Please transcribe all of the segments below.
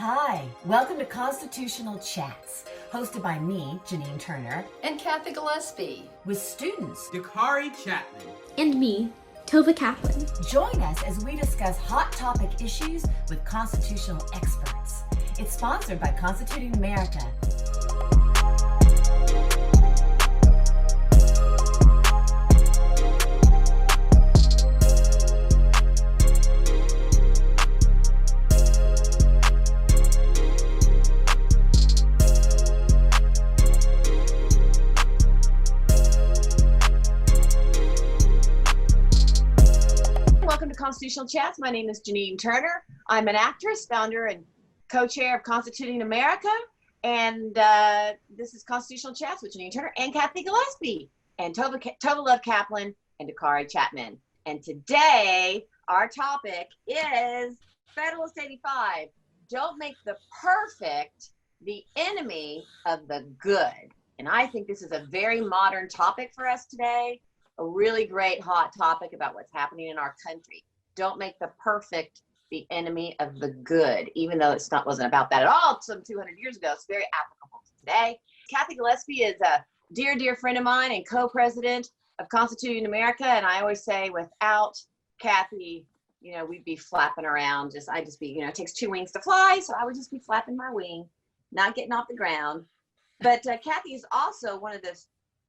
Hi, welcome to Constitutional Chats, hosted by me, Janine Turner, and Kathy Gillespie, with students Dakari Chapman and me, Tova Kaplan. Join us as we discuss hot topic issues with constitutional experts. It's sponsored by Constituting America. Welcome to Constitutional Chats. My name is Janine Turner. I'm an actress, founder, and co-chair of Constituting America. And this is Constitutional Chats with Janine Turner and Kathy Gillespie and Tova Love Kaplan and Dakari Chapman. And today, our topic is Federalist 85. Don't make the perfect the enemy of the good. And I think this is a very modern topic for us today. A really great hot topic about what's happening in our country. Don't make the perfect the enemy of the good, even though wasn't about that at all some 200 years ago. It's very applicable to today. Kathy Gillespie is a dear, dear friend of mine and co-president of Constituting America. And I always say without Kathy, we'd be flapping around. It takes two wings to fly. So I would just be flapping my wing, not getting off the ground. But Kathy is also one of the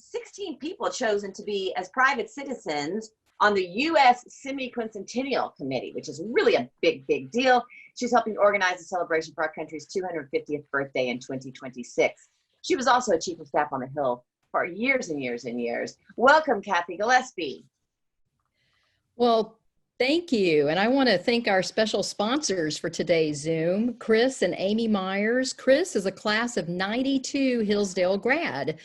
16 people chosen to be as private citizens on the U.S. Semi-Quincentennial Committee, which is really a big, big deal. She's helping organize a celebration for our country's 250th birthday in 2026. She was also a chief of staff on the Hill for years and years and years. Welcome, Kathy Gillespie. Well, thank you. And I want to thank our special sponsors for today's Zoom, Chris and Amy Myers. Chris is a class of 92 Hillsdale grad.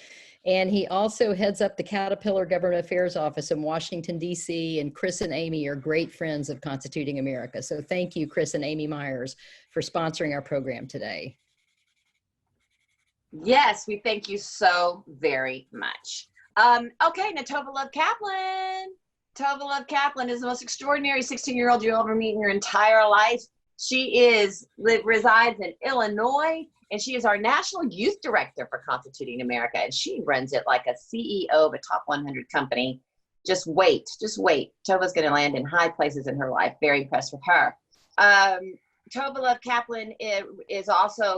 And he also heads up the Caterpillar Government Affairs Office in Washington, D.C. And Chris and Amy are great friends of Constituting America. So thank you, Chris and Amy Myers, for sponsoring our program today. Yes, we thank you so very much. Okay, now Tova Love Kaplan. Tova Love Kaplan is the most extraordinary 16-year-old you'll ever meet in your entire life. She resides in Illinois. And she is our National Youth Director for Constituting America. And she runs it like a CEO of a top 100 company. Just wait. Tova's going to land in high places in her life. Very impressed with her. Tova Love Kaplan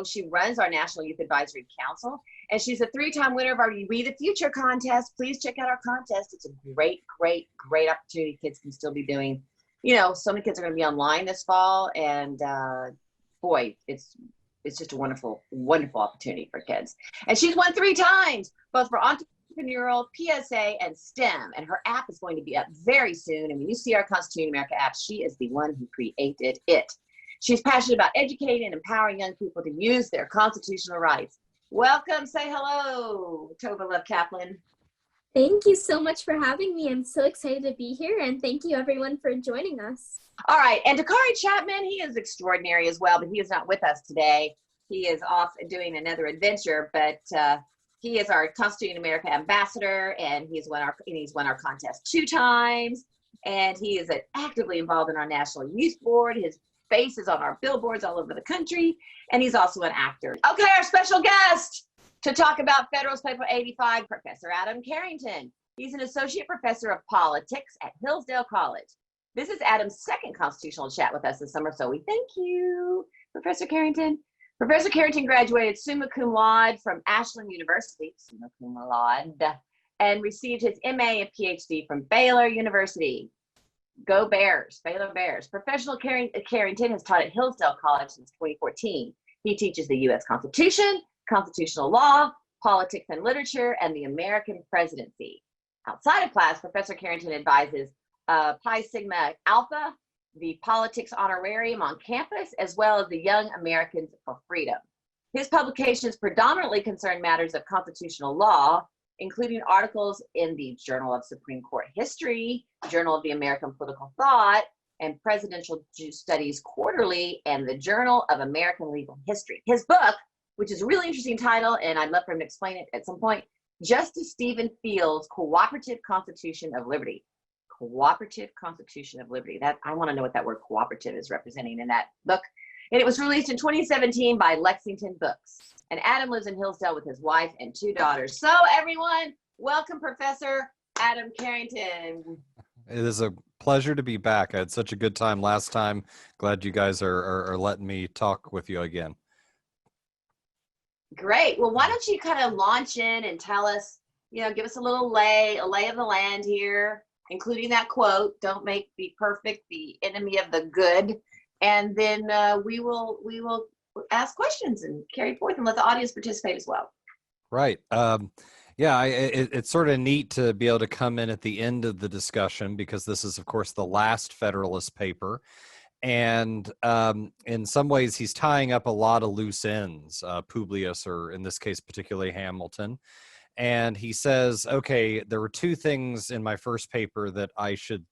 she runs our National Youth Advisory Council. And she's a 3-time winner of our We the Future contest. Please check out our contest. It's a great, great, great opportunity kids can still be doing. So many kids are going to be online this fall. And boy, it's just a wonderful, wonderful opportunity for kids. And she's won 3 times, both for entrepreneurial, PSA, and STEM. And her app is going to be up very soon. And when you see our Constituting America app, she is the one who created it. She's passionate about educating and empowering young people to use their constitutional rights. Welcome, say hello, Tova Love Kaplan. Thank you so much for having me. I'm so excited to be here, and thank you everyone for joining us. All right, and Dakari Chapman, he is extraordinary as well, but he is not with us today. He is off doing another adventure, but he is our Constituting America ambassador, and he's won our contest 2 times, and he is actively involved in our National Youth Board. His face is on our billboards all over the country, and he's also an actor. Okay, our special guest to talk about Federalist Paper 85, Professor Adem Carrington. He's an associate professor of politics at Hillsdale College. This is Adam's second constitutional chat with us this summer, so we thank you, Professor Carrington. Professor Carrington graduated summa cum laude from Ashland University, summa cum laude, and received his MA and PhD from Baylor University. Go Bears, Baylor Bears. Professional Carrington has taught at Hillsdale College since 2014. He teaches the U.S. Constitution, constitutional law, politics and literature, and the American presidency. Outside of class, Professor Carrington advises Pi Sigma Alpha, the politics honorarium on campus, as well as the Young Americans for Freedom. His publications predominantly concern matters of constitutional law, including articles in the Journal of Supreme Court History, Journal of the American Political Thought, and Presidential Studies Quarterly, and the Journal of American Legal History. His book, which is a really interesting title, and I'd love for him to explain it at some point, Justice Stephen Field's Cooperative Constitution of Liberty. Cooperative Constitution of Liberty. That I want to know what that word cooperative is representing in that book. And it was released in 2017 by Lexington Books. And Adem lives in Hillsdale with his wife and 2 daughters. So everyone, welcome Professor Adem Carrington. It is a pleasure to be back. I had such a good time last time. Glad you guys are letting me talk with you again. Great. Well, why don't you kind of launch in and tell us, give us a lay of the land here, including that quote, "Don't make the perfect the enemy of the good." And then we will ask questions and carry forth and let the audience participate as well. Right. Yeah, it's sort of neat to be able to come in at the end of the discussion because this is, of course, the last Federalist paper. And in some ways, he's tying up a lot of loose ends, Publius, or in this case, particularly Hamilton. And he says, okay, there were 2 things in my first paper that I said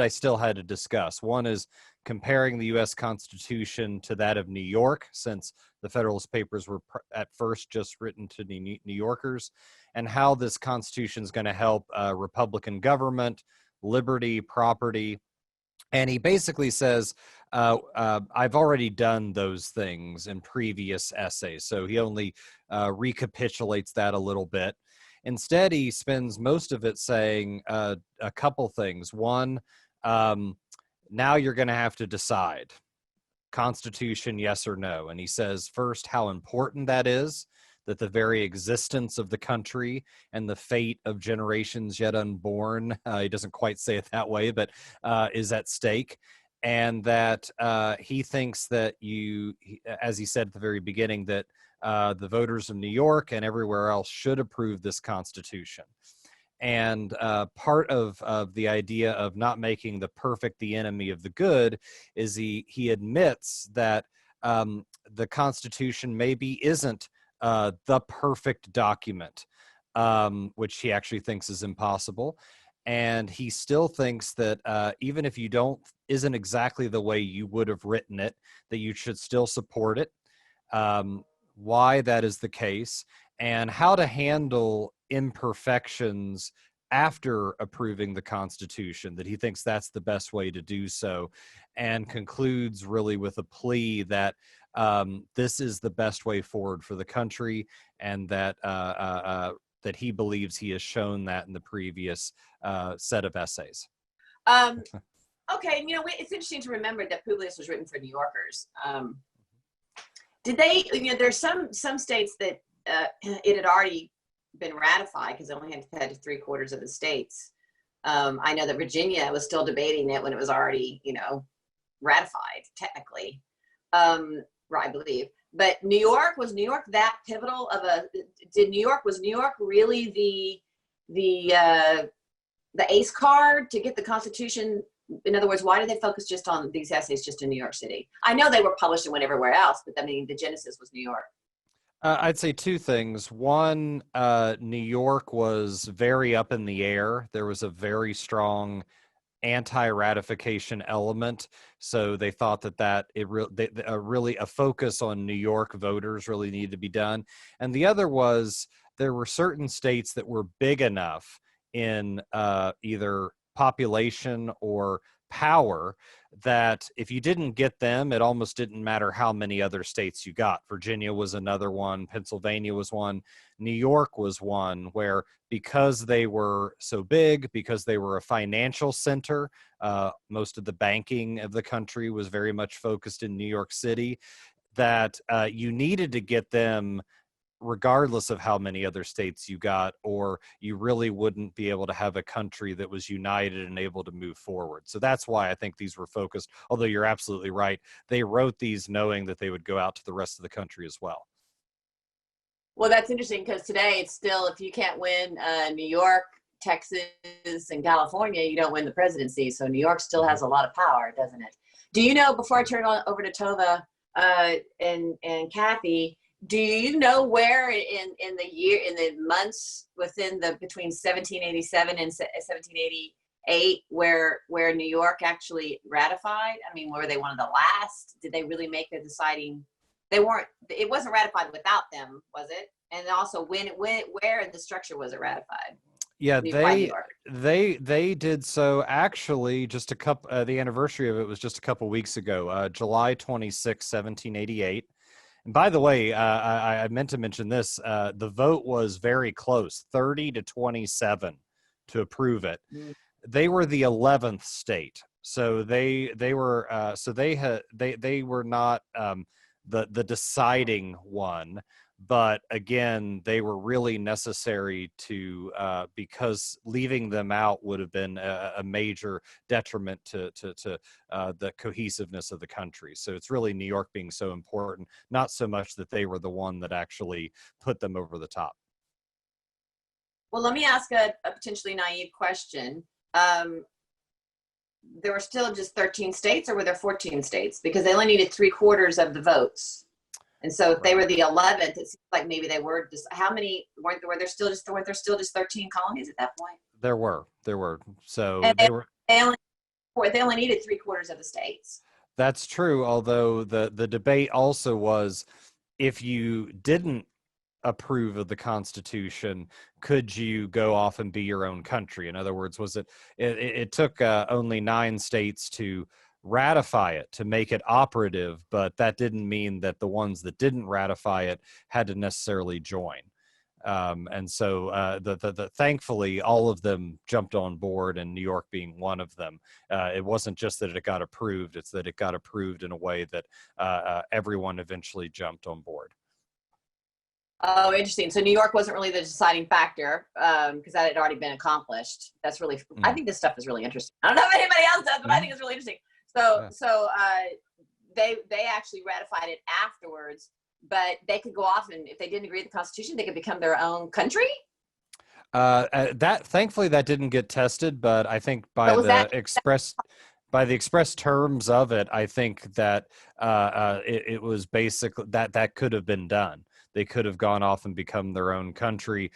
I still had to discuss. One is comparing the U.S. Constitution to that of New York, since the Federalist Papers were at first just written to New Yorkers, and how this Constitution is going to help Republican government, liberty, property. And he basically says, I've already done those things in previous essays. So he only recapitulates that a little bit. Instead, he spends most of it saying a couple things. One, now you're going to have to decide, Constitution, yes or no. And he says, first, how important that is, that the very existence of the country and the fate of generations yet unborn, he doesn't quite say it that way, but is at stake. And that he thinks that as he said at the very beginning, that the voters of New York and everywhere else should approve this Constitution. And part of the idea of not making the perfect the enemy of the good is he admits that the Constitution maybe isn't the perfect document, which he actually thinks is impossible. And he still thinks that even if isn't exactly the way you would have written it, that you should still support it, why that is the case, and how to handle imperfections after approving the Constitution, that he thinks that's the best way to do so, and concludes really with a plea that this is the best way forward for the country, and that that he believes he has shown that in the previous set of essays. Okay, it's interesting to remember that Publius was written for New Yorkers. Did they? There's some states that it had already been ratified because it only had to 3/4 of the states. I know that Virginia was still debating it when it was already, ratified technically. I believe. But was New York that pivotal of was New York really the ace card to get the Constitution? In other words, why did they focus just on these essays just in New York City? I know they were published and went everywhere else, but the genesis was New York. I'd say 2 things. One, New York was very up in the air. There was a very strong anti-ratification element, so they thought that really a focus on New York voters really needed to be done. And the other was there were certain states that were big enough in either population or power that if you didn't get them, it almost didn't matter how many other states you got. Virginia was another one, Pennsylvania was one, New York was one, where because they were so big, because they were a financial center, most of the banking of the country was very much focused in New York City, that you needed to get them regardless of how many other states you got, or you really wouldn't be able to have a country that was united and able to move forward. So that's why I think these were focused, although you're absolutely right. They wrote these knowing that they would go out to the rest of the country as well. Well, that's interesting because today it's still, if you can't win New York, Texas, and California, you don't win the presidency. So New York still has a lot of power, doesn't it? Do you know, before I turn over to Tova and Kathy, do you know where in the months between 1787 and 1788 where New York actually ratified? I mean, were they one of the last? Did they really make a deciding? It wasn't ratified without them, was it? And also where in the structure was it ratified? Yeah, by New York. they did so actually just a couple. The anniversary of it was just a couple weeks ago, July 26, 1788. And by the way, I meant to mention this. The vote was very close, 30-27 to approve it. Mm. They were the 11th state, so they were so they were not the deciding one. But again, they were really necessary to because leaving them out would have been a major detriment to the cohesiveness of the country. So it's really New York being so important, not so much that they were the one that actually put them over the top. Well, let me ask a potentially naive question. There were still just 13 states, or were there 14 states? Because they only needed 3/4 of the votes. And so if they were the 11th, it seems like maybe they were just, how many, weren't there still just 13 colonies at that point? There were. So And they were. they only needed 3/4 of the states. That's true. Although the debate also was, if you didn't approve of the Constitution, could you go off and be your own country? In other words, it took only 9 states to ratify it, to make it operative, but that didn't mean that the ones that didn't ratify it had to necessarily join. And so thankfully all of them jumped on board, and New York being one of them. It wasn't just that it got approved, it's that it got approved in a way that everyone eventually jumped on board. Oh, interesting. So New York wasn't really the deciding factor because that had already been accomplished. That's really, I think this stuff is really interesting. I don't know if anybody else does, but I think it's really interesting. So they actually ratified it afterwards, but they could go off, and if they didn't agree with the Constitution, they could become their own country. That thankfully that didn't get tested, but I think by the express terms of it, I think that it was basically that could have been done. They could have gone off and become their own country,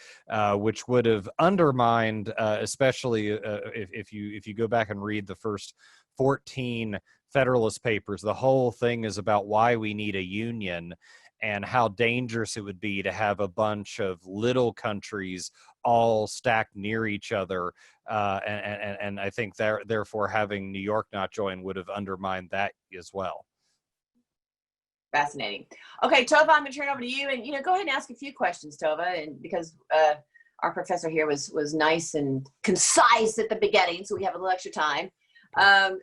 which would have undermined, especially if you go back and read the first 14 Federalist Papers. The whole thing is about why we need a union and how dangerous it would be to have a bunch of little countries all stacked near each other. And I think therefore having New York not join would have undermined that as well. Fascinating. Okay, Tova, I'm going to turn it over to you, and go ahead and ask a few questions, Tova, and because our professor here was nice and concise at the beginning, so we have a little extra time.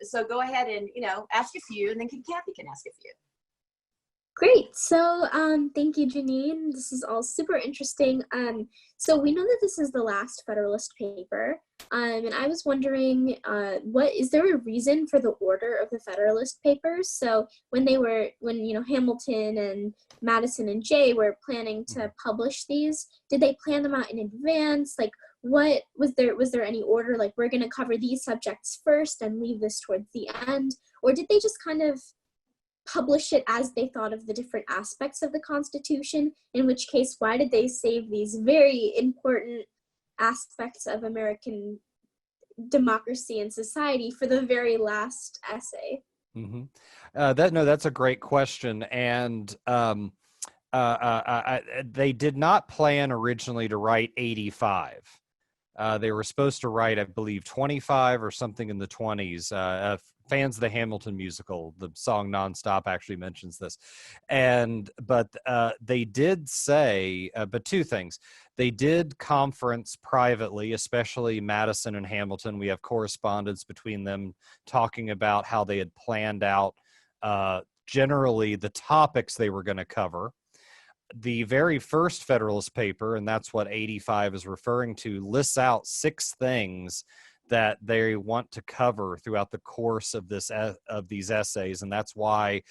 So go ahead and ask a few, and then Kathy can ask a few. Great. So thank you, Janine. This is all super interesting. So we know that this is the last Federalist paper. And I was wondering, is there a reason for the order of the Federalist Papers? So when Hamilton and Madison and Jay were planning to publish these, did they plan them out in advance? Like, what was there any order? Like, we're going to cover these subjects first and leave this towards the end? Or did they just kind of publish it as they thought of the different aspects of the Constitution? In which case, why did they save these very important aspects of American democracy and society for the very last essay? Mm-hmm. That's a great question. And they did not plan originally to write 85. They were supposed to write, I believe, 25 or something in the 20s. Fans of the Hamilton musical, the song Nonstop actually mentions this. But they did say, but two things. They did conference privately, especially Madison and Hamilton. We have correspondence between them talking about how they had planned out generally the topics they were going to cover. The very first Federalist paper, and that's what 85 is referring to, lists out 6 things that they want to cover throughout the course of these essays, and that's why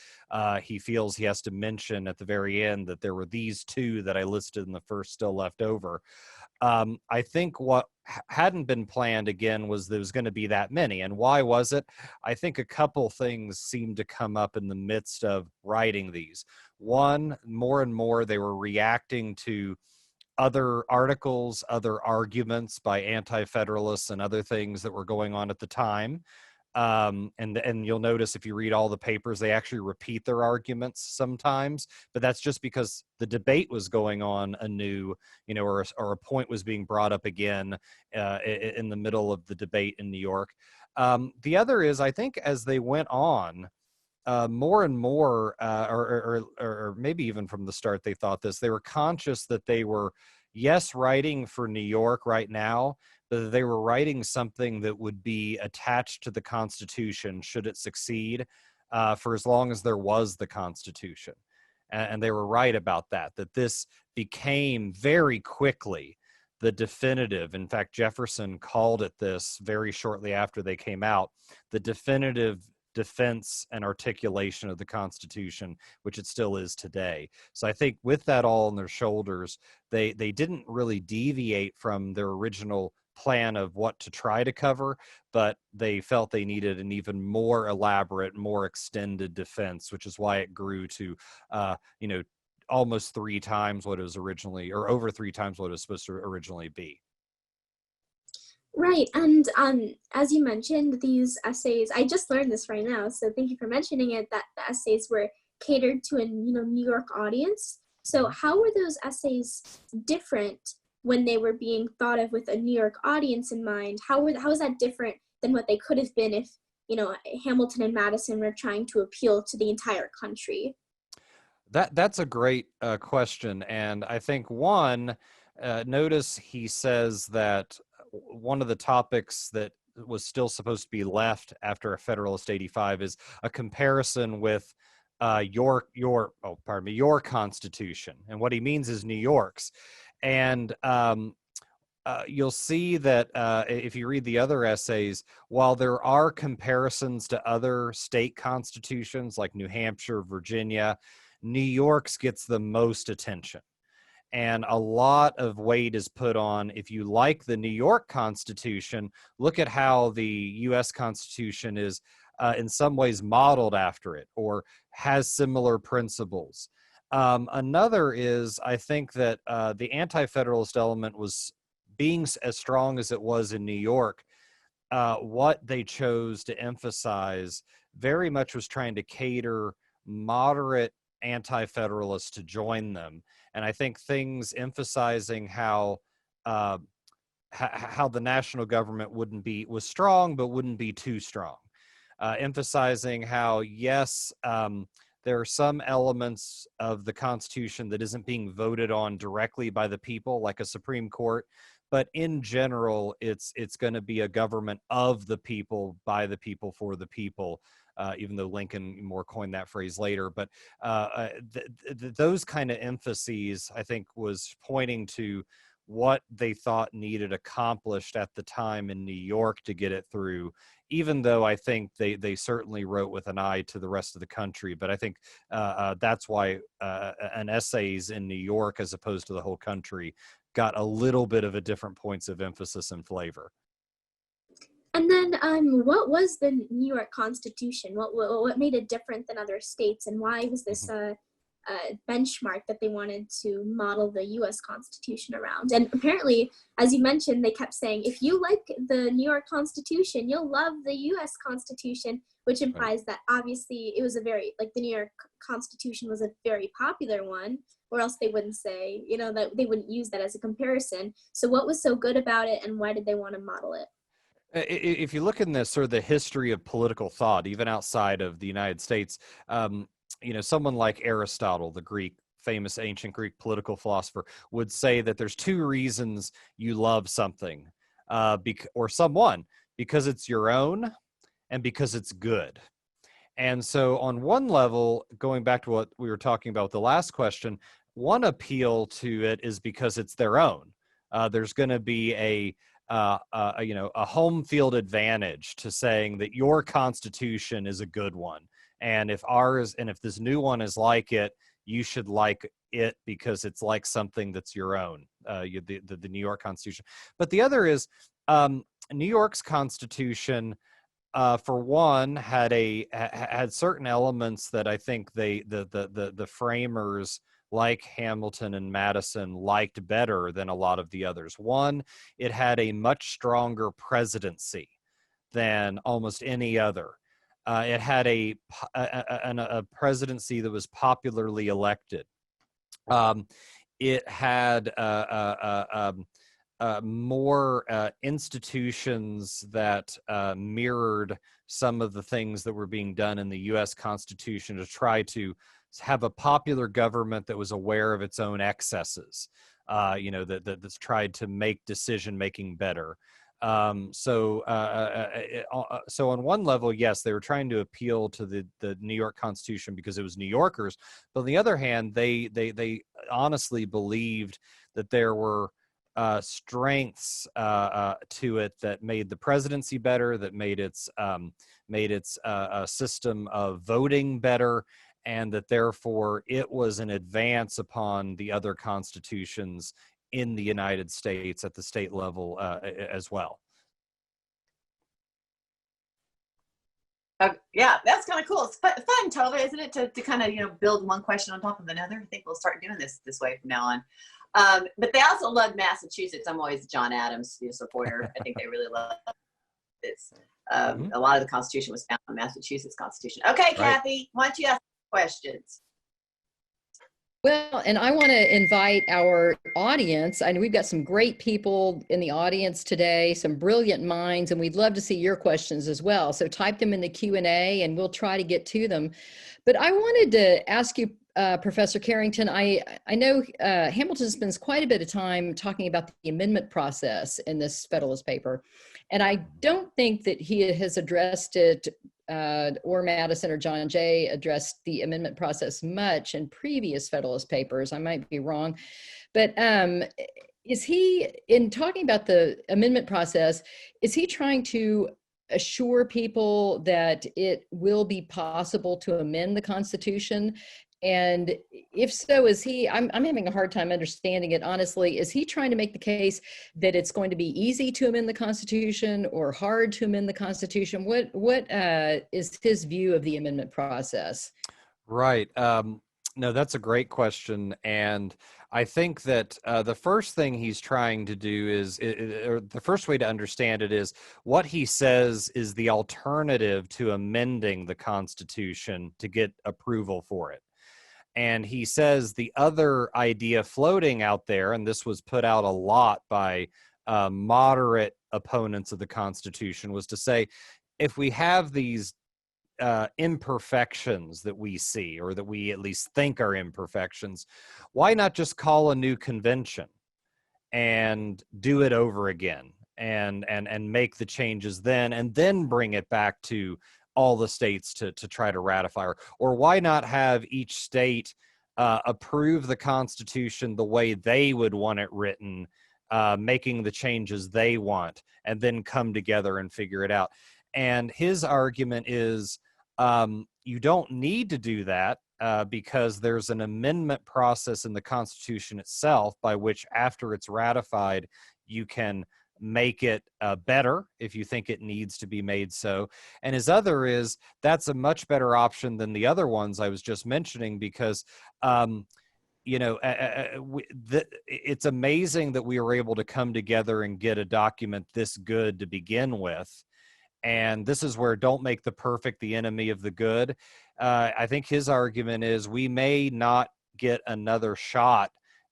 he feels he has to mention at the very end that there were these 2 that I listed in the first still left over. I think what hadn't been planned again was there was going to be that many. And why was it? I think a couple things seemed to come up in the midst of writing these. One, more and more they were reacting to other articles, other arguments by anti-federalists and other things that were going on at the time. And you'll notice if you read all the papers, they actually repeat their arguments sometimes, but that's just because the debate was going on anew, or a point was being brought up again in the middle of the debate in New York. The other is, I think, as they went on, more and more, or maybe even from the start, they thought this. They were conscious that they were, yes, writing for New York right now, but they were writing something that would be attached to the Constitution should it succeed, for as long as there was the Constitution. And they were right about that, that this became very quickly the definitive. In fact, Jefferson called it this very shortly after they came out, the definitive defense and articulation of the Constitution, which it still is today. So I think with that all on their shoulders, they didn't really deviate from their original plan of what to try to cover, but they felt they needed an even more elaborate, more extended defense, which is why it grew to, almost 3 times what it was originally, or over 3 times what it was supposed to originally be. Right, and as you mentioned, these essays, I just learned this right now, so thank you for mentioning it, that the essays were catered to a New York audience. So how were those essays different when they were being thought of with a New York audience in mind? How is that different than what they could have been if, Hamilton and Madison were trying to appeal to the entire country? That's a great question, and I think notice he says that one of the topics that was still supposed to be left after a Federalist 85 is a comparison with your Constitution, and what he means is New York's. And you'll see that if you read the other essays, while there are comparisons to other state constitutions like New Hampshire, Virginia, New York's gets the most attention. And a lot of weight is put on, if you like the New York Constitution, look at how the U.S. Constitution is in some ways modeled after it or has similar principles. Another is, I think that the anti-federalist element was being as strong as it was in New York. What they chose to emphasize very much was trying to cater moderate anti-federalists to join them. And I think things emphasizing how the national government was strong, but wouldn't be too strong. Emphasizing how, yes, there are some elements of the Constitution that isn't being voted on directly by the people, like a Supreme Court, but in general, it's going to be a government of the people, by the people, for the people. Even though Lincoln more coined that phrase later. But those kind of emphases, I think, was pointing to what they thought needed accomplished at the time in New York to get it through, even though I think they certainly wrote with an eye to the rest of the country. But I think that's why an essays in New York, as opposed to the whole country, got a little bit of a different points of emphasis and flavor. And then what was the New York Constitution? What made it different than other states, and why was this benchmark that they wanted to model the U.S. Constitution around? And apparently, as you mentioned, they kept saying, if you like the New York Constitution, you'll love the U.S. Constitution, which implies that obviously it was the New York Constitution was a very popular one, or else they wouldn't say, that they wouldn't use that as a comparison. So what was so good about it, and why did they want to model it? If you look in this sort of the history of political thought, even outside of the United States, someone like Aristotle, the famous ancient Greek political philosopher, would say that there's 2 reasons you love something, or someone, because it's your own and because it's good. And so on one level, going back to what we were talking about with the last question, one appeal to it is because it's their own. There's going to be a home field advantage to saying that your Constitution is a good one. And if this new one is like it, you should like it because it's like something that's your own, the New York Constitution. But the other is New York's Constitution, for one, had certain elements that I think the framers, like Hamilton and Madison, liked better than a lot of the others. One, it had a much stronger presidency. than almost any other. It had a presidency that was popularly elected. It had more institutions that mirrored some of the things that were being done in the U.S. Constitution to try to have a popular government that was aware of its own excesses, that's tried to make decision making better. So on one level, yes, they were trying to appeal to the New York Constitution because it was New Yorkers. But on the other hand, they honestly believed that there were strengths to it that made the presidency better, that made its system of voting better, and that therefore it was an advance upon the other constitutions in the United States at the state level as well. Yeah, that's kind of cool. It's fun, Tova, isn't it, to kind of build one question on top of another? I think we'll start doing this way from now on. But they also love Massachusetts. I'm always a John Adams supporter. I think they really love this. A lot of the Constitution was found in the Massachusetts Constitution. Okay, Right. Kathy, why don't you ask questions? Well, and I want to invite our audience. I know we've got some great people in the audience today, some brilliant minds, and we'd love to see your questions as well. So type them in the Q&A and we'll try to get to them. But I wanted to ask you, Professor Carrington, I know Hamilton spends quite a bit of time talking about the amendment process in this Federalist paper. And I don't think that he has addressed it or Madison or John Jay addressed the amendment process much in previous Federalist papers. I might be wrong, but is he, in talking about the amendment process, is he trying to assure people that it will be possible to amend the Constitution? And if so, is he, I'm having a hard time understanding it, honestly. Is he trying to make the case that it's going to be easy to amend the Constitution or hard to amend the Constitution? What is his view of the amendment process? Right. No, that's a great question. And I think that the first thing he's trying to do is, or the first way to understand it is, what he says is the alternative to amending the Constitution to get approval for it. And he says the other idea floating out there, and this was put out a lot by moderate opponents of the Constitution, was to say, if we have these imperfections that we see, or that we at least think are imperfections, why not just call a new convention and do it over again and make the changes then, and then bring it back to all the states to try to ratify, or why not have each state approve the Constitution the way they would want it written, making the changes they want, and then come together and figure it out. And his argument is you don't need to do that because there's an amendment process in the Constitution itself by which, after it's ratified, you can make it better if you think it needs to be made so. And his other is, that's a much better option than the other ones I was just mentioning, because it's amazing that we were able to come together and get a document this good to begin with. And this is where don't make the perfect the enemy of the good. I think his argument is we may not get another shot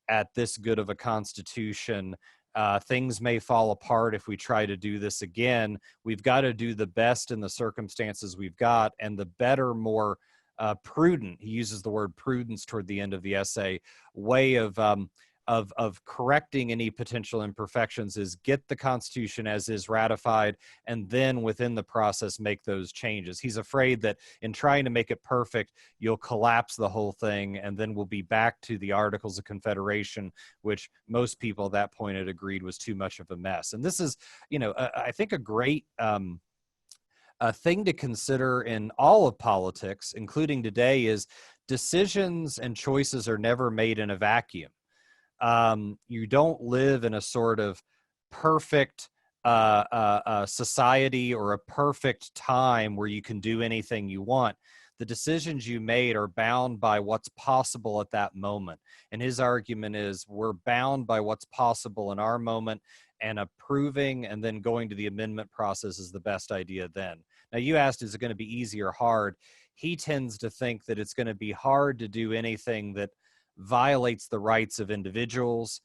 at this good of a Constitution. Things may fall apart if we try to do this again. We've got to do the best in the circumstances we've got, and the better, more prudent, he uses the word prudence toward the end of the essay, way of correcting any potential imperfections is get the Constitution as is ratified, and then within the process make those changes. He's afraid that in trying to make it perfect, you'll collapse the whole thing, and then we'll be back to the Articles of Confederation, which most people at that point had agreed was too much of a mess. And this is, I think a great thing to consider in all of politics, including today, is decisions and choices are never made in a vacuum. You don't live in a sort of perfect society or a perfect time where you can do anything you want. the decisions you made are bound by what's possible at that moment. And his argument is we're bound by what's possible in our moment, and approving and then going to the amendment process is the best idea then. Now, you asked, is it going to be easy or hard? He tends to think that it's going to be hard to do anything that violates the rights of individuals.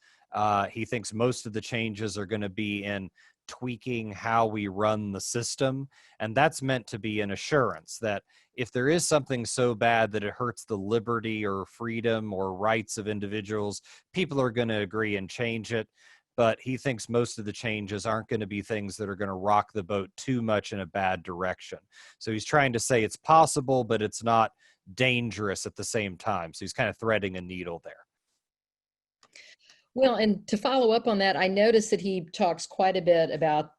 He thinks most of the changes are going to be in tweaking how we run the system. And that's meant to be an assurance that if there is something so bad that it hurts the liberty or freedom or rights of individuals, people are going to agree and change it. But he thinks most of the changes aren't going to be things that are going to rock the boat too much in a bad direction. So he's trying to say it's possible, but it's not dangerous at the same time. So he's kind of threading a needle there. Well, and to follow up on that, I noticed that he talks quite a bit about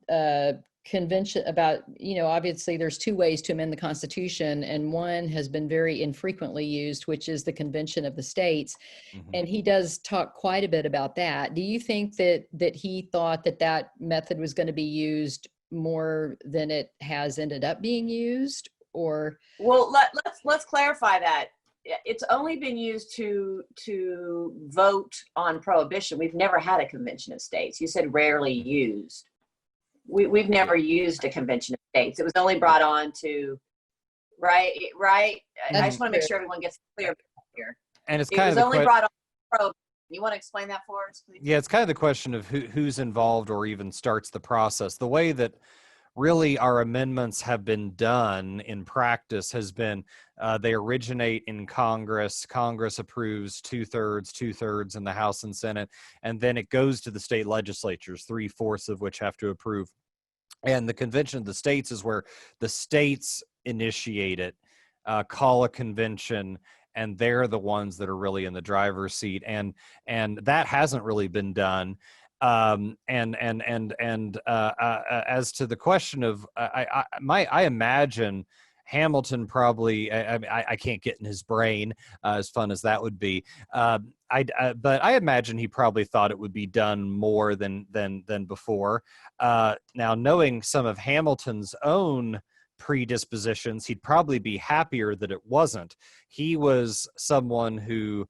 convention, about, obviously there's two ways to amend the Constitution, and one has been very infrequently used, which is the Convention of the States. Mm-hmm. And he does talk quite a bit about that. Do you think that he thought that method was going to be used more than it has ended up being used? Or well, let's clarify that. It's only been used to vote on prohibition. We've never had a convention of states. You said rarely used. We've never used a convention of states. It was only brought on to, right? I just want to make sure everyone gets clear here. And it was only brought on prohibition. You want to explain that for us, please? Yeah, it's kind of the question of who's involved or even starts the process. The way that really our amendments have been done in practice has been they originate in Congress. Congress approves two-thirds in the House and Senate, and then it goes to the state legislatures, 3/4 of which have to approve. And the Convention of the States is where the states initiate it, call a convention, and they're the ones that are really in the driver's seat. And that hasn't really been done. As to the question of, I imagine Hamilton probably, I can't get in his brain, as fun as that would be. But I imagine he probably thought it would be done more than before. Now, knowing some of Hamilton's own predispositions, he'd probably be happier that it wasn't. He was someone who,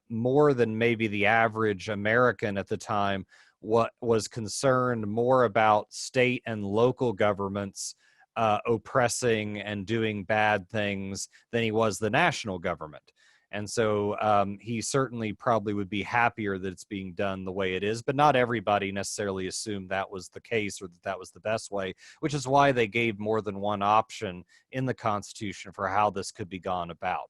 more than maybe the average American at the time, was concerned more about state and local governments oppressing and doing bad things than he was the national government. And so he certainly probably would be happier that it's being done the way it is, but not everybody necessarily assumed that was the case or that was the best way, which is why they gave more than one option in the Constitution for how this could be gone about.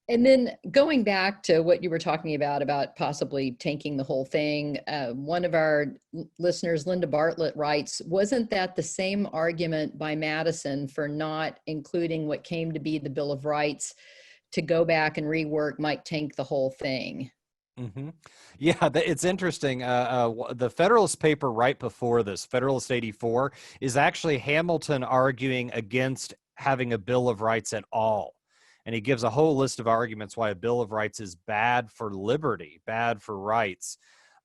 And then going back to what you were talking about possibly tanking the whole thing, one of our listeners, Linda Bartlett, writes, wasn't that the same argument by Madison for not including what came to be the Bill of Rights to go back and rework might tank the whole thing? Mm-hmm. Yeah, it's interesting. The Federalist paper right before this, Federalist 84, is actually Hamilton arguing against having a Bill of Rights at all. And he gives a whole list of arguments why a Bill of Rights is bad for liberty, bad for rights.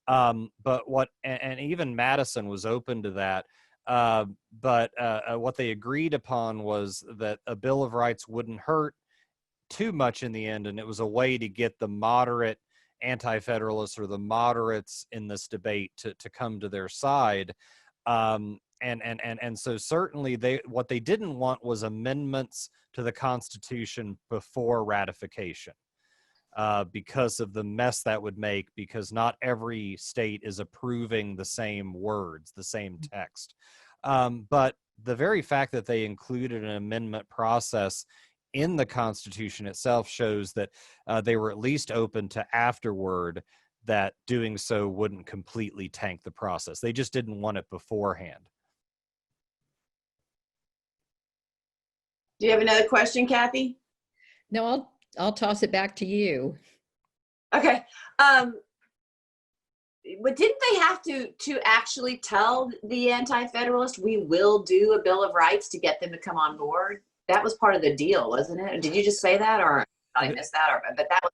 And even Madison was open to that. But what they agreed upon was that a Bill of Rights wouldn't hurt too much in the end. And it was a way to get the moderate anti-federalists or the moderates in this debate to come to their side. And so certainly what they didn't want was amendments to the Constitution before ratification, because of the mess that would make, because not every state is approving the same words, the same text. But the very fact that they included an amendment process in the Constitution itself shows that they were at least open to afterward that doing so wouldn't completely tank the process. They just didn't want it beforehand. Do you have another question, Kathy? No, I'll toss it back to you. Okay. But didn't they have to actually tell the anti-federalist, we will do a Bill of Rights to get them to come on board? That was part of the deal, wasn't it? Did you just say that, or I missed that? But that was,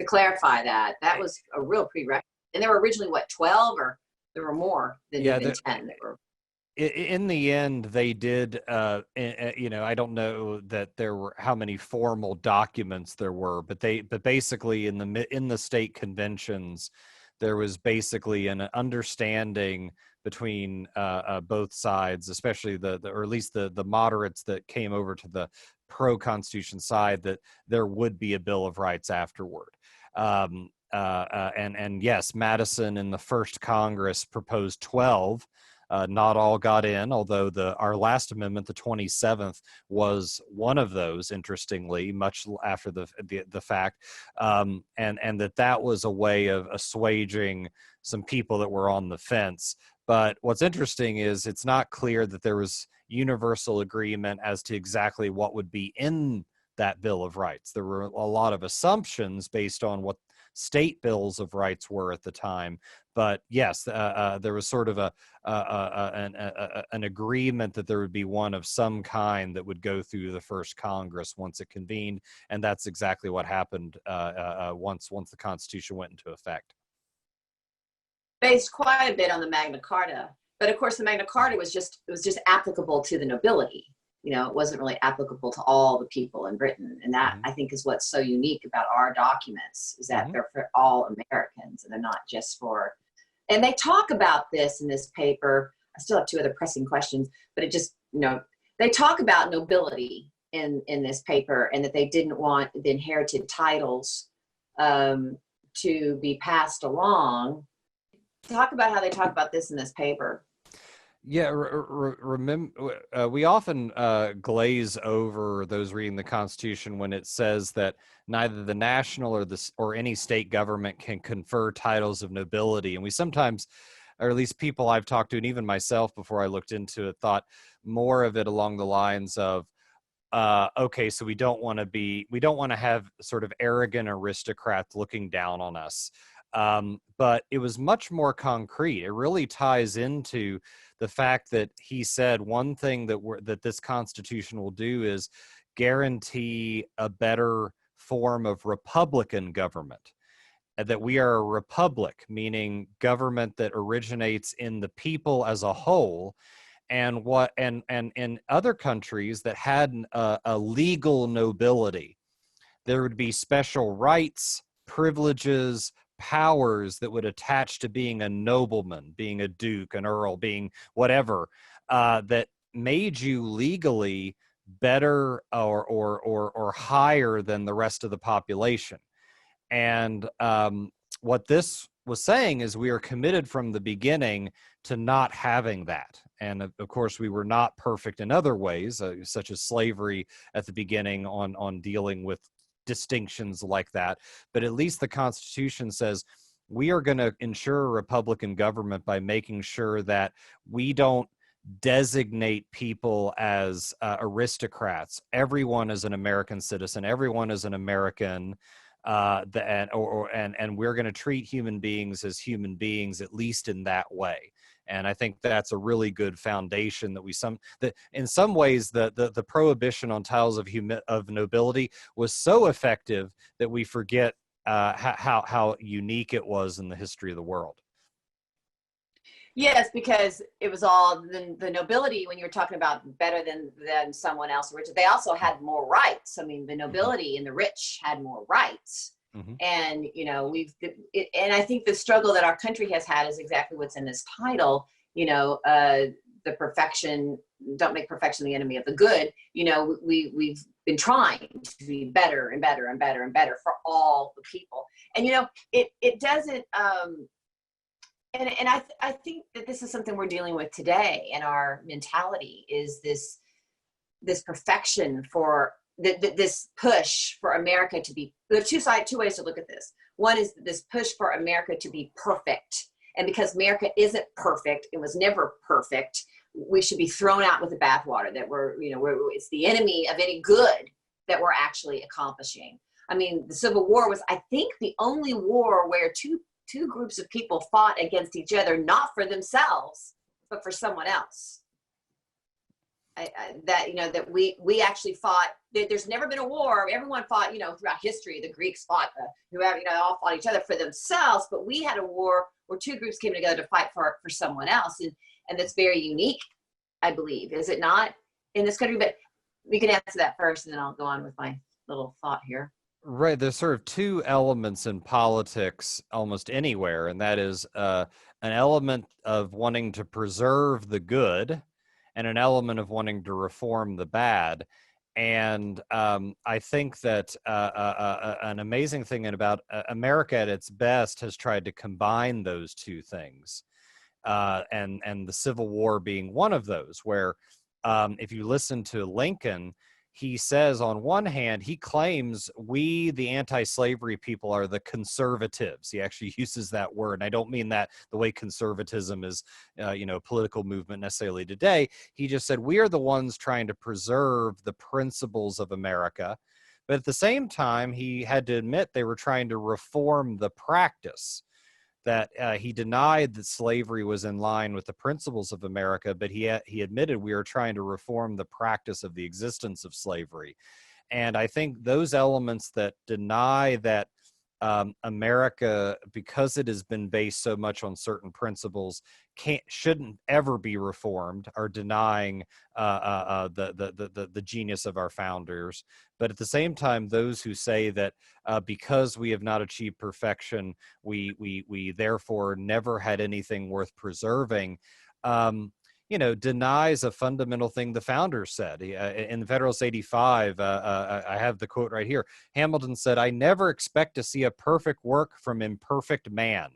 to clarify that was a real prerequisite. And there were originally, 12, or there were more than even 10 that were. in the end, they did. I don't know that there were how many formal documents there were, but basically in the state conventions, there was basically an understanding between both sides, especially or at least the moderates that came over to the pro-Constitution side, that there would be a Bill of Rights afterward. And yes, Madison in the first Congress proposed 12. Not all got in, although our last amendment, the 27th, was one of those, interestingly, much after the fact, and that was a way of assuaging some people that were on the fence. But what's interesting is it's not clear that there was universal agreement as to exactly what would be in that Bill of Rights. There were a lot of assumptions based on what state bills of rights were at the time. But yes, there was sort of an agreement that there would be one of some kind that would go through the first Congress once it convened, and that's exactly what happened once the Constitution went into effect. Based quite a bit on the Magna Carta, but of course the Magna Carta was just applicable to the nobility. It wasn't really applicable to all the people in Britain. And that, I think, is what's so unique about our documents, is that they're for all Americans, and they're not just for, and they talk about this in this paper. I still have two other pressing questions, but it just, they talk about nobility in this paper, and that they didn't want the inherited titles to be passed along. Talk about how they talk about this in this paper. Yeah, remember, we often glaze over those reading the Constitution when it says that neither the national or any state government can confer titles of nobility. And we sometimes, or at least people I've talked to, and even myself before I looked into it, thought more of it along the lines of, okay, so we don't want to have sort of arrogant aristocrats looking down on us. But it was much more concrete. It really ties into the fact that he said one thing that this Constitution will do is guarantee a better form of Republican government. That we are a republic, meaning government that originates in the people as a whole. And in other countries that had a legal nobility, there would be special rights, privileges, powers that would attach to being a nobleman, being a duke, an earl, being whatever, that made you legally better or higher than the rest of the population. And what this was saying is we are committed from the beginning to not having that. And of course, we were not perfect in other ways, such as slavery at the beginning on dealing with distinctions like that. But at least the Constitution says we are going to ensure a Republican government by making sure that we don't designate people as aristocrats. Everyone is an American citizen. Everyone is an American. And we're going to treat human beings as human beings, at least in that way. And I think that's a really good foundation that in some ways the prohibition on titles of nobility was so effective that we forget how unique it was in the history of the world. Yes, because it was all the nobility, when you were talking about better than someone else, they also had more rights. I mean, the nobility and the rich had more rights. And, and I think the struggle that our country has had is exactly what's in this title, the perfection, don't make perfection the enemy of the good. We've been trying to be better and better and better and better for all the people. And, it doesn't, and I think that this is something we're dealing with today in our mentality, is this perfection for this push for America to be. There's two ways to look at this. One is this push for America to be perfect, and because America isn't perfect, it was never perfect, we should be thrown out with the bathwater. That it's the enemy of any good that we're actually accomplishing. I mean, the Civil War was, I think, the only war where two groups of people fought against each other, not for themselves, but for someone else. That we actually fought. There's never been a war. Everyone fought, throughout history. The Greeks fought, whoever, all fought each other for themselves. But we had a war where two groups came together to fight for someone else, and that's very unique I believe. Is it not in this country? But we can answer that first, and then I'll go on with my little thought here. Right. There's sort of two elements in politics almost anywhere, and that is an element of wanting to preserve the good and an element of wanting to reform the bad. And I think that an amazing thing about America at its best has tried to combine those two things, and the Civil War being one of those, where if you listen to Lincoln, he says on one hand, he claims we, the anti-slavery people, are the conservatives. He actually uses that word. And I don't mean that the way conservatism is, political movement necessarily today. He just said, we are the ones trying to preserve the principles of America. But at the same time, he had to admit they were trying to reform the practice. That he denied that slavery was in line with the principles of America, but he admitted we are trying to reform the practice of the existence of slavery. And I think those elements that deny that America, because it has been based so much on certain principles, shouldn't ever be reformed, are denying the genius of our founders. But at the same time, those who say that because we have not achieved perfection, we therefore never had anything worth preserving, denies a fundamental thing the founders said. In the Federalist 85, I have the quote right here. Hamilton said, "I never expect to see a perfect work from imperfect man."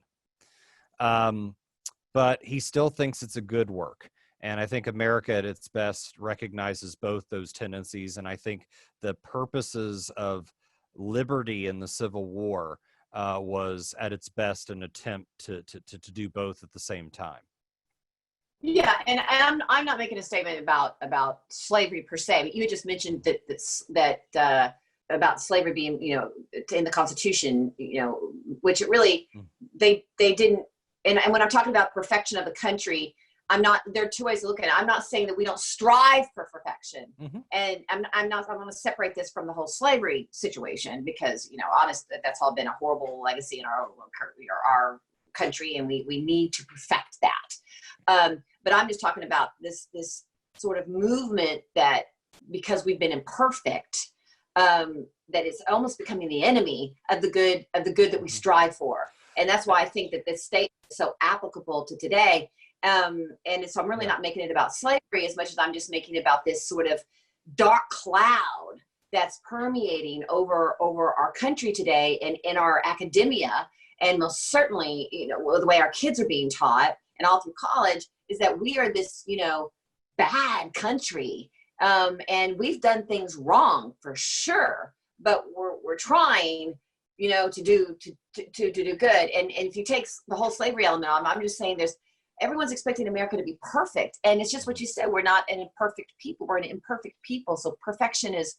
But he still thinks it's a good work. And I think America at its best recognizes both those tendencies. And I think the purposes of liberty in the Civil War was at its best an attempt to do both at the same time. Yeah, and I'm not making a statement about slavery per se, but you just mentioned that about slavery being, in the Constitution, which it really, they didn't, and when I'm talking about perfection of the country, there are two ways to look at it. I'm not saying that we don't strive for perfection. Mm-hmm. And I'm going to separate this from the whole slavery situation because, honestly, that's all been a horrible legacy in our country, and we need to perfect that. But I'm just talking about this sort of movement that because we've been imperfect, that it's almost becoming the enemy of the good that we strive for. And that's why I think that this statement is so applicable to today. And so I'm really not making it about slavery as much as I'm just making it about this sort of dark cloud that's permeating over our country today and in our academia, and most certainly, the way our kids are being taught and all through college, is that we are this, bad country. And we've done things wrong for sure, but we're trying, to do good. And if you take the whole slavery element on, I'm just saying everyone's expecting America to be perfect. And it's just what you said. We're not an imperfect people. We're an imperfect people. So perfection is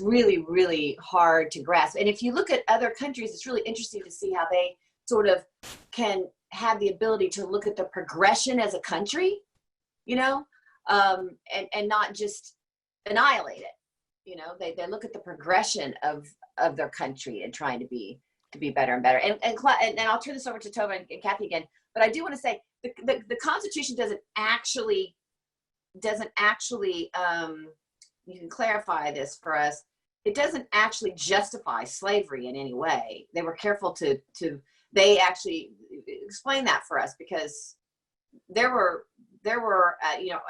really, really hard to grasp. And if you look at other countries, it's really interesting to see how they sort of can have the ability to look at the progression as a country, and not just annihilate it. They look at the progression of their country and trying to be better and better. And I'll turn this over to Tova and Kathy again. But I do want to say the Constitution doesn't actually. You can clarify this for us. It doesn't actually justify slavery in any way. They were careful to they actually explain that for us, because there were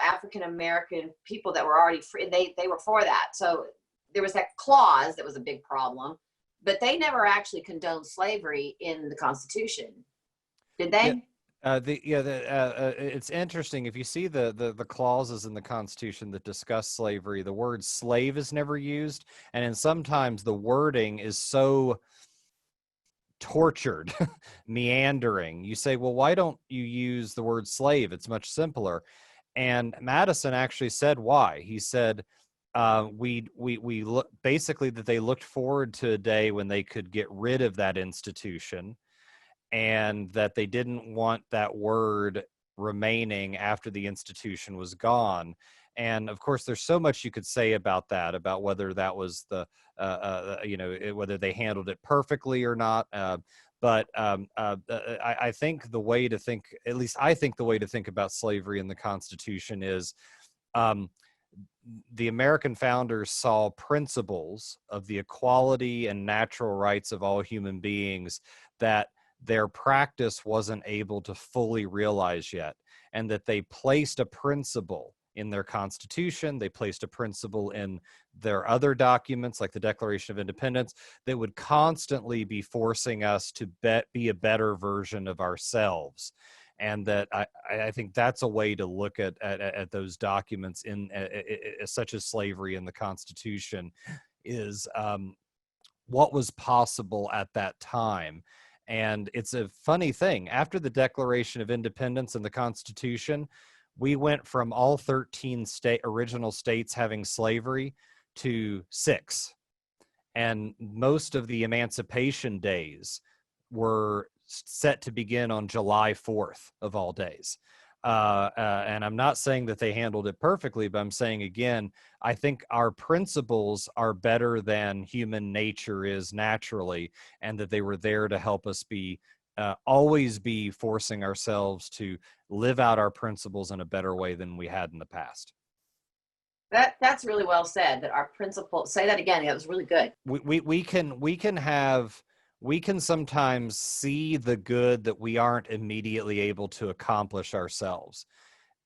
African American people that were already free. They were for that. So there was that clause that was a big problem, but they never actually condoned slavery in the Constitution, did they? It's interesting. If you see the clauses in the Constitution that discuss slavery, the word slave is never used, and then sometimes the wording is so tortured, meandering. You say, well, why don't you use the word slave? It's much simpler. And Madison actually said why. He said, we look basically that they looked forward to a day when they could get rid of that institution, and that they didn't want that word remaining after the institution was gone. And of course, there's so much you could say about that, about whether that was whether they handled it perfectly or not. But I think the way to think, at least I think the way to think about slavery in the Constitution is the American founders saw principles of the equality and natural rights of all human beings that their practice wasn't able to fully realize yet, and that they placed a principle in their Constitution, they placed a principle in their other documents like the Declaration of Independence that would constantly be forcing us to be a better version of ourselves. And that I think that's a way to look at those documents in such as slavery in the Constitution is what was possible at that time. And it's a funny thing. After the Declaration of Independence and the Constitution, we went from all 13 original states having slavery to 6. And most of the emancipation days were set to begin on July 4th of all days. And I'm not saying that they handled it perfectly, but I'm saying, again, I think our principles are better than human nature is naturally, and that they were there to help us always be forcing ourselves to live out our principles in a better way than we had in the past. That's really well said, that our principles, say that again, that was really good. We can sometimes see the good that we aren't immediately able to accomplish ourselves.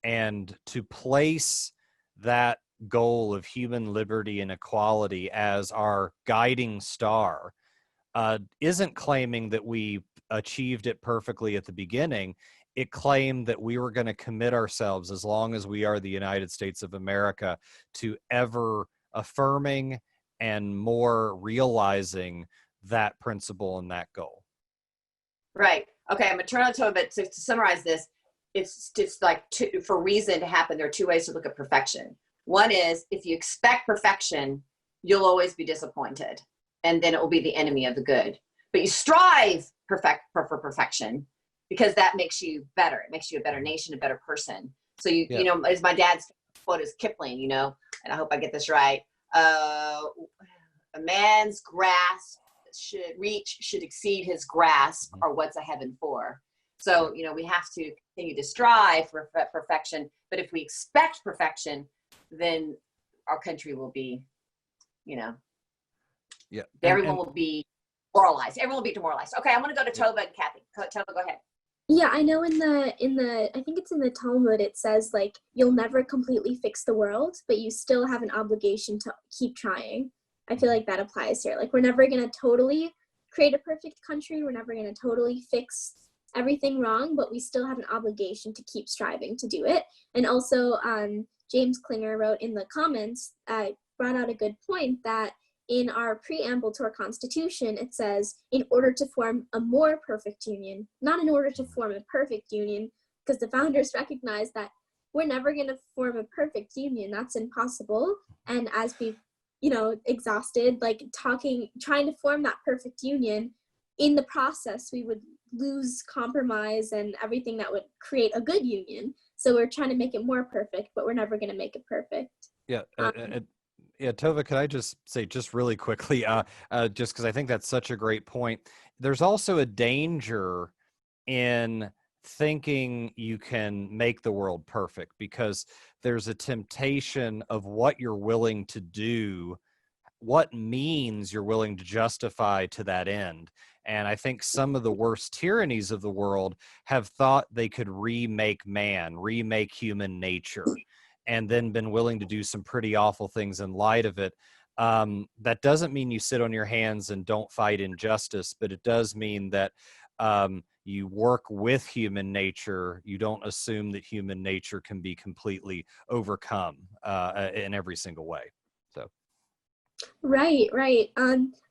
And to place that goal of human liberty and equality as our guiding star isn't claiming that we achieved it perfectly at the beginning. It claimed that we were going to commit ourselves, as long as we are the United States of America, to ever affirming and more realizing that principle and that goal. Right. Okay. I'm going to turn on to it, but to summarize this, it's just like for reason to happen, there are 2 ways to look at perfection. One is, if you expect perfection, you'll always be disappointed, and then it will be the enemy of the good. But you strive for perfection, because that makes you better. It makes you a better nation, a better person. So you know, as my dad's quote is Kipling, you know, and I hope I get this right. A man's grasp should exceed his grasp, or what's a heaven for. So, you know, we have to continue to strive for perfection. But if we expect perfection, then our country will be, you know, everyone will be demoralized. Everyone will be demoralized. Okay, I'm going to go to Tova and Kathy. Tova, go ahead. Yeah, I know in the I think it's in the Talmud, it says like you'll never completely fix the world, but you still have an obligation to keep trying. I feel like that applies here. Like, we're never going to totally create a perfect country. We're never going to totally fix everything wrong, but we still have an obligation to keep striving to do it. And also, James Klinger wrote in the comments, brought out a good point that in our preamble to our Constitution, it says, in order to form a more perfect union, not in order to form a perfect union, because the founders recognized that we're never going to form a perfect union. That's impossible. And as we've, you know, exhausted, like trying to form that perfect union, in the process, we would lose compromise and everything that would create a good union. So we're trying to make it more perfect, but we're never going to make it perfect. Yeah. Yeah, Tova, could I just say just really quickly, just because I think that's such a great point. There's also a danger in thinking you can make the world perfect, because there's a temptation of what you're willing to do, what means you're willing to justify to that end. And I think some of the worst tyrannies of the world have thought they could remake human nature, and then been willing to do some pretty awful things in light of it. That doesn't mean you sit on your hands and don't fight injustice, but it does mean that you work with human nature. You don't assume that human nature can be completely overcome in every single way. So. Right.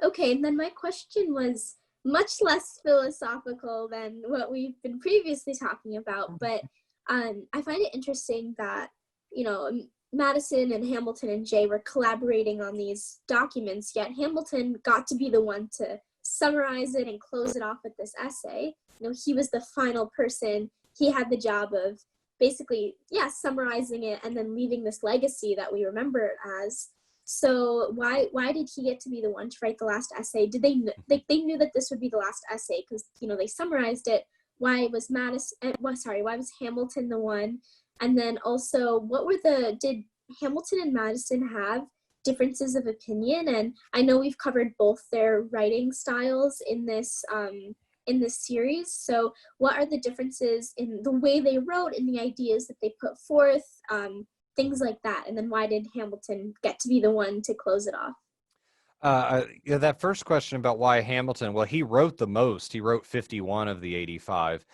Okay, and then my question was much less philosophical than what we've been previously talking about, but I find it interesting that, you know, Madison and Hamilton and Jay were collaborating on these documents, yet Hamilton got to be the one to summarize it and close it off with this essay. You know, he was the final person. He had the job of basically, summarizing it and then leaving this legacy that we remember it as. So why did he get to be the one to write the last essay? Did they knew that this would be the last essay because they summarized it. Why was Hamilton the one? And then also, did Hamilton and Madison have differences of opinion? And I know we've covered both their writing styles in this series. So what are the differences in the way they wrote and the ideas that they put forth, things like that? And then why did Hamilton get to be the one to close it off? Yeah, that first question about why Hamilton, well, he wrote the most. He wrote 51 of the 85.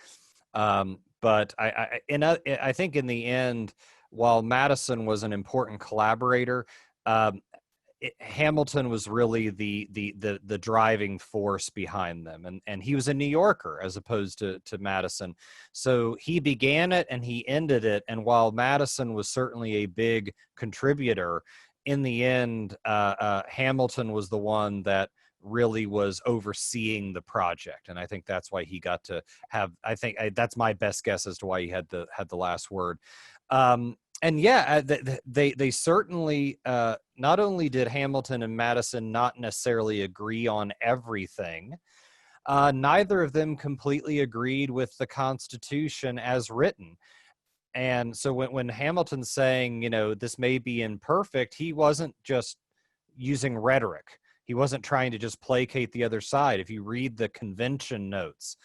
But I think in the end, while Madison was an important collaborator, Hamilton was really the driving force behind them, and he was a New Yorker as opposed to Madison. So he began it and he ended it. And while Madison was certainly a big contributor, in the end, Hamilton was the one that really was overseeing the project, and I think that's why he got to have. That's my best guess as to why he had the last word. And yeah, they certainly not only did Hamilton and Madison not necessarily agree on everything, neither of them completely agreed with the Constitution as written. And so when Hamilton's saying, this may be imperfect, he wasn't just using rhetoric. He wasn't trying to just placate the other side. If you read the convention notes,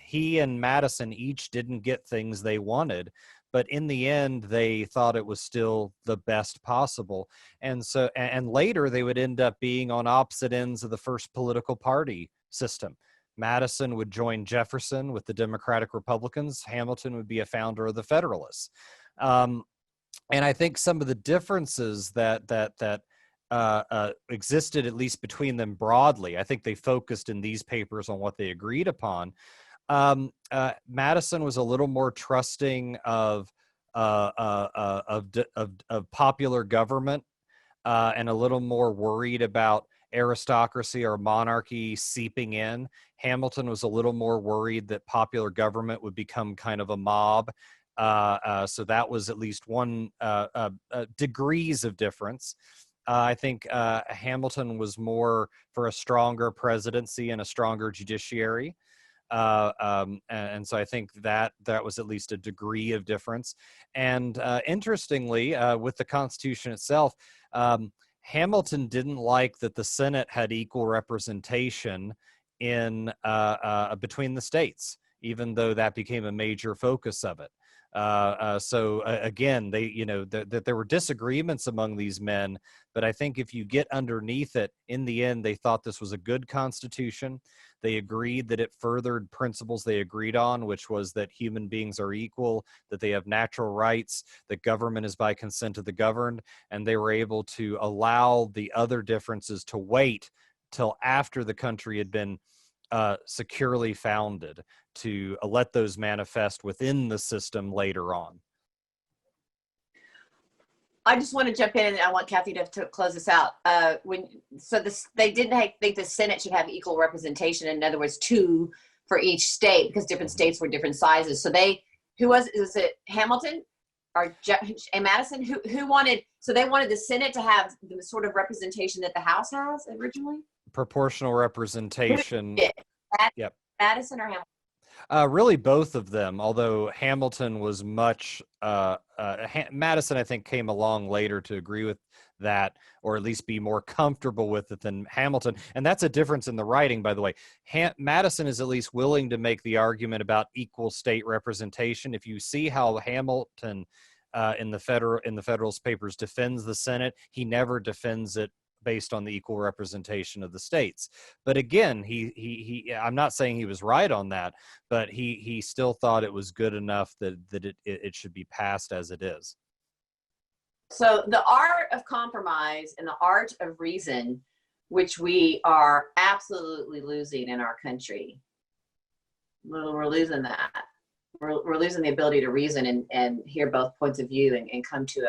he and Madison each didn't get things they wanted, but in the end, they thought it was still the best possible. And so, and later they would end up being on opposite ends of the first political party system. Madison would join Jefferson with the Democratic Republicans. Hamilton would be a founder of the Federalists. And I think some of the differences that existed, at least between them broadly, I think they focused in these papers on what they agreed upon. Madison was a little more trusting of popular government, and a little more worried about aristocracy or monarchy seeping in. Hamilton was a little more worried that popular government would become kind of a mob. So that was at least one degrees of difference. I think Hamilton was more for a stronger presidency and a stronger judiciary. And so I think that was at least a degree of difference. And interestingly, with the Constitution itself, Hamilton didn't like that the Senate had equal representation in between the states, even though that became a major focus of it. So again, there were disagreements among these men, but I think if you get underneath it, in the end, they thought this was a good constitution. They agreed that it furthered principles they agreed on, which was that human beings are equal, that they have natural rights, that government is by consent of the governed, and they were able to allow the other differences to wait till after the country had been securely founded, to let those manifest within the system later on. I just want to jump in, and I want Kathy to close this out. They didn't think the Senate should have equal representation. In other words, 2 for each state, because different states were different sizes. So was it Hamilton or and Madison who wanted? So they wanted the Senate to have the sort of representation that the House has originally. Proportional representation. Yep. Madison or Hamilton? Really both of them, although Hamilton was much, Madison, I think, came along later to agree with that, or at least be more comfortable with it than Hamilton. And that's a difference in the writing, by the way. Madison is at least willing to make the argument about equal state representation. If you see how Hamilton in the Federalist Papers defends the Senate, he never defends it based on the equal representation of the states. But again, he I'm not saying he was right on that, but he still thought it was good enough that it should be passed as it is. So the art of compromise and the art of reason, which we are absolutely losing in our country. We're losing that. We're losing the ability to reason and hear both points of view and come to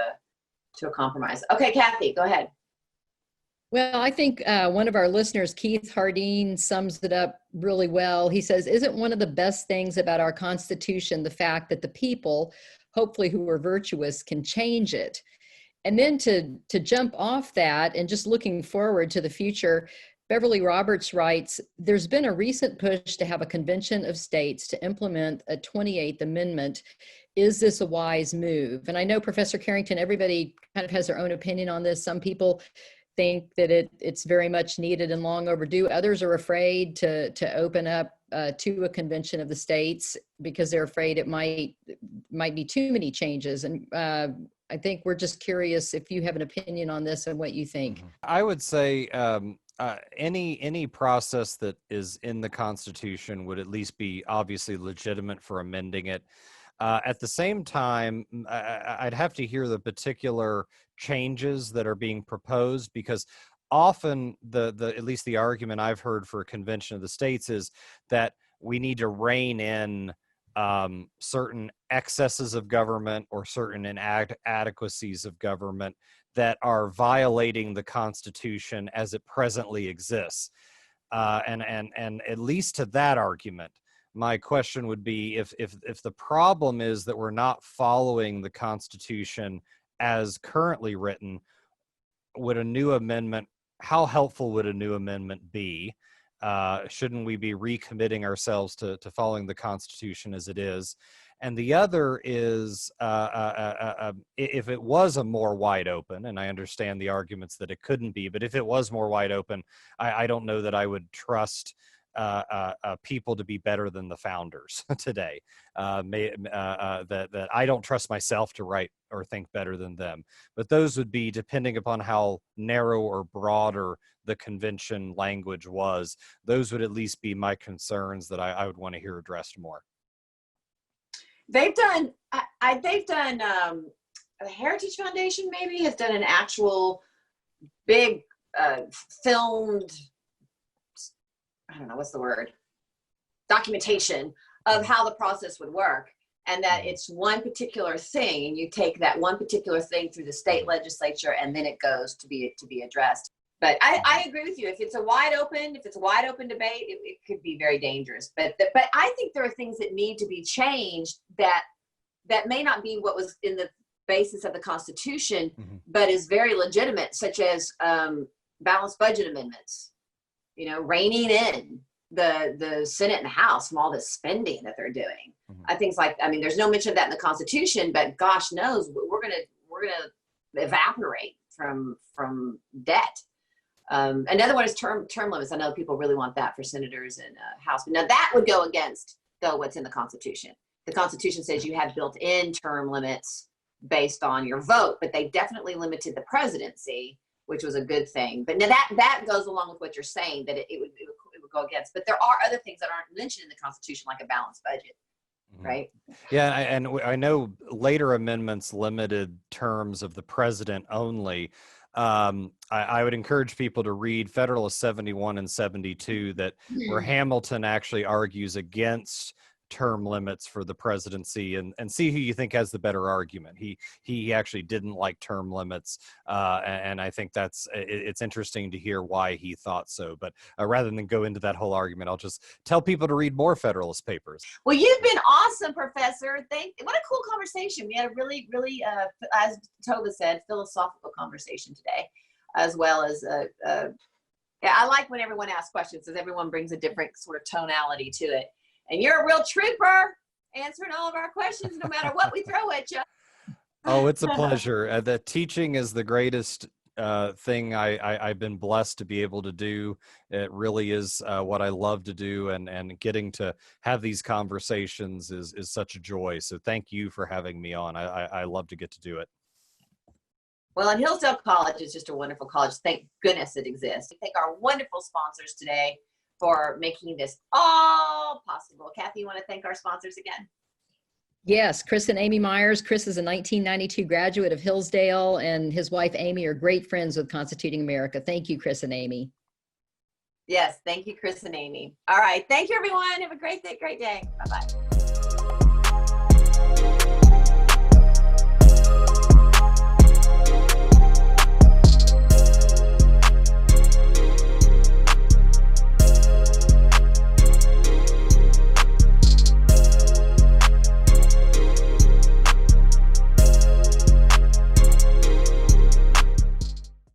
a compromise. Okay, Kathy, go ahead. Well, I think one of our listeners, Keith Hardeen, sums it up really well. He says, isn't one of the best things about our Constitution the fact that the people, hopefully who are virtuous, can change it? And then to jump off that and just looking forward to the future, Beverly Roberts writes, there's been a recent push to have a convention of states to implement a 28th Amendment. Is this a wise move? And I know, Professor Carrington, everybody kind of has their own opinion on this. Some people think that it's very much needed and long overdue. Others are afraid to open up to a convention of the states because they're afraid it might be too many changes. And I think we're just curious if you have an opinion on this and what you think. I would say any process that is in the Constitution would at least be obviously legitimate for amending it. At the same time, I'd have to hear the particular changes that are being proposed, because often at least the argument I've heard for a convention of the states is that we need to rein in certain excesses of government or certain inadequacies of government that are violating the Constitution as it presently exists. And at least to that argument, my question would be, if the problem is that we're not following the Constitution as currently written, would a new amendment, how helpful would a new amendment be? Shouldn't we be recommitting ourselves to following the Constitution as it is? And the other is, if it was a more wide open, and I understand the arguments that it couldn't be, but if it was more wide open, I don't know that I would trust people to be better than the founders today. That I don't trust myself to write or think better than them. But those would be, depending upon how narrow or broader the convention language was, those would at least be my concerns that I would want to hear addressed more. They've done, the Heritage Foundation maybe has done an actual big filmed, I don't know, what's the word, documentation of how the process would work, and that it's one particular thing, and you take that one particular thing through the state legislature, and then it goes to be addressed. But I agree with you. If it's a wide open debate, it could be very dangerous. But I think there are things that need to be changed that may not be what was in the basis of the Constitution, but is very legitimate, such as balanced budget amendments. You know, reining in the Senate and the House from all the spending that they're doing. Things like, I mean, there's no mention of that in the Constitution, but gosh knows we're gonna evaporate from debt. Another one is term limits. I know people really want that for senators and House, but now that would go against though what's in the Constitution. The Constitution says you have built-in term limits based on your vote, but they definitely limited the presidency, which was a good thing. But now that goes along with what you're saying, that it would go against. But there are other things that aren't mentioned in the Constitution, like a balanced budget, right? Yeah, and I know later amendments limited terms of the president only. I would encourage people to read Federalist 71 and 72, where Hamilton actually argues against term limits for the presidency, and see who you think has the better argument. He actually didn't like term limits, and I think it's interesting to hear why he thought so. But rather than go into that whole argument, I'll just tell people to read more Federalist papers. Well, you've been awesome, Professor. What a cool conversation. We had a really, really, as Tova said, philosophical conversation today, as well as yeah, I like when everyone asks questions, because everyone brings a different sort of tonality to it. And you're a real trooper, answering all of our questions, no matter what we throw at you. Oh, it's a pleasure. The teaching is the greatest thing I've been blessed to be able to do. It really is what I love to do, and getting to have these conversations is such a joy. So thank you for having me on. I love to get to do it. Well, and Hillsdale College is just a wonderful college. Thank goodness it exists. We thank our wonderful sponsors today for making this all possible. Kathy, you want to thank our sponsors again? Yes, Chris and Amy Myers. Chris is a 1992 graduate of Hillsdale, and his wife Amy are great friends with Constituting America. Thank you, Chris and Amy. Yes, thank you, Chris and Amy. All right, thank you, everyone. Have a great day. Bye-bye.